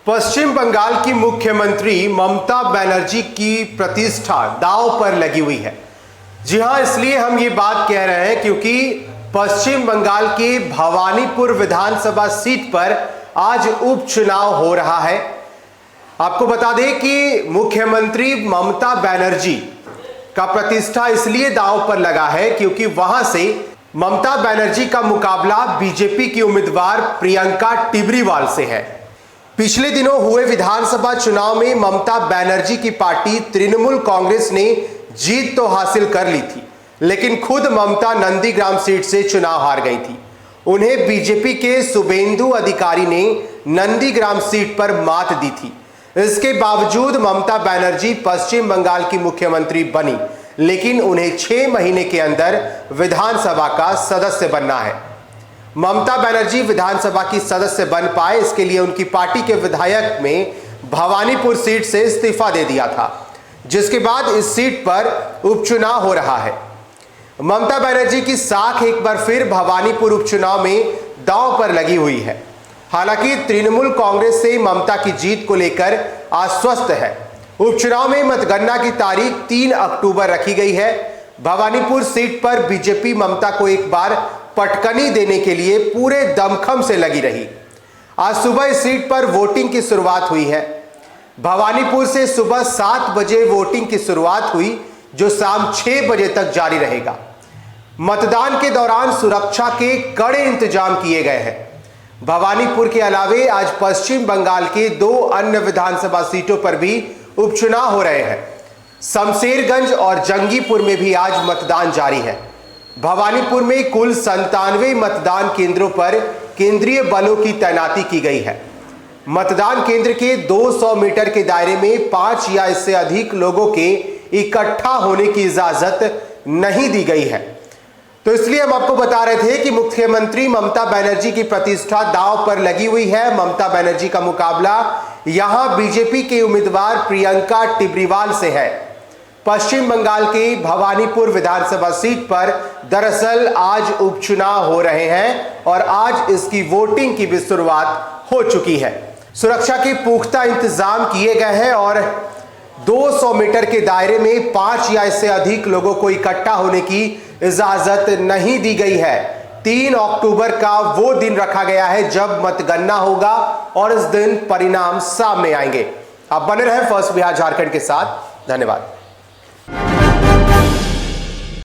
पश्चिम बंगाल की मुख्यमंत्री ममता बनर्जी की प्रतिष्ठा दांव पर लगी हुई है। जी हां, इसलिए हम ये बात कह रहे हैं क्योंकि पश्चिम बंगाल के भवानीपुर विधानसभा सीट पर आज उपचुनाव हो रहा है। आपको बता दें कि मुख्यमंत्री ममता बनर्जी का प्रतिष्ठा इसलिए दांव पर लगा है क्योंकि वहां से ममता बनर्जी का मुकाबला बीजेपी की उम्मीदवार प्रियंका टिब्रीवाल से है। पिछले दिनों हुए विधानसभा चुनाव में ममता बनर्जी की पार्टी तृणमूल कांग्रेस ने जीत तो हासिल कर ली थी, लेकिन खुद ममता नंदीग्राम सीट से चुनाव हार गई थी। उन्हें बीजेपी के शुभेंदु अधिकारी ने नंदीग्राम सीट पर मात दी थी। इसके बावजूद ममता बनर्जी पश्चिम बंगाल की मुख्यमंत्री बनी, लेकिन उन्हें 6 महीने के अंदर विधानसभा का सदस्य बनना है। ममता बनर्जी विधानसभा की सदस्य बन पाए, इसके लिए उनकी पार्टी के विधायक में भवानीपुर सीट से इस्तीफा दे दिया था, जिसके बाद इस सीट पर उपचुनाव हो रहा है। ममता बनर्जी की साख एक बार फिर भवानीपुर उपचुनाव में दांव पर लगी हुई है। हालांकि तृणमूल कांग्रेस से ममता की जीत को लेकर आश्वस्त है। उपचुनाव में मतगणना की तारीख 3 अक्टूबर रखी गई है। भवानीपुर सीट पर बीजेपी ममता को एक बार पटकनी देने के लिए पूरे दमखम से लगी रही। आज सुबह इस सीट पर वोटिंग की शुरुआत हुई है। भवानीपुर से सुबह 7 बजे वोटिंग की शुरुआत हुई, जो शाम 6 बजे तक जारी रहेगा। मतदान के दौरान सुरक्षा के कड़े इंतजाम किए गए हैं। भवानीपुर के अलावे आज पश्चिम बंगाल के 2 अन्य विधानसभा सीटों पर भी उपचुनाव हो रहे हैं। शमशेरगंज और जंगीपुर में भी आज मतदान जारी है। भवानीपुर में कुल 97 मतदान केंद्रों पर केंद्रीय बलों की तैनाती की गई है। मतदान केंद्र के 200 मीटर के दायरे में 5 या इससे अधिक लोगों के इकट्ठा होने की इजाजत नहीं दी गई है। तो इसलिए हम आपको बता रहे थे कि मुख्यमंत्री ममता बनर्जी की प्रतिष्ठा दांव पर लगी हुई है। ममता बनर्जी का मुकाबला यहां बीजेपी के उम्मीदवार प्रियंका टिब्रीवाल से है। पश्चिम बंगाल के भवानीपुर विधानसभा सीट पर दरअसल आज उपचुनाव हो रहे हैं और आज इसकी वोटिंग की भी शुरुआत हो चुकी है। सुरक्षा के पुख्ता इंतजाम किए गए हैं और 200 मीटर के दायरे में 5 या इससे अधिक लोगों को इकट्ठा होने की इजाजत नहीं दी गई है। 3 अक्टूबर का वो दिन रखा गया है जब मतगणना होगा और इस दिन परिणाम सामने आएंगे। आप बने रहे फर्स्ट बिहार झारखंड के साथ। धन्यवाद।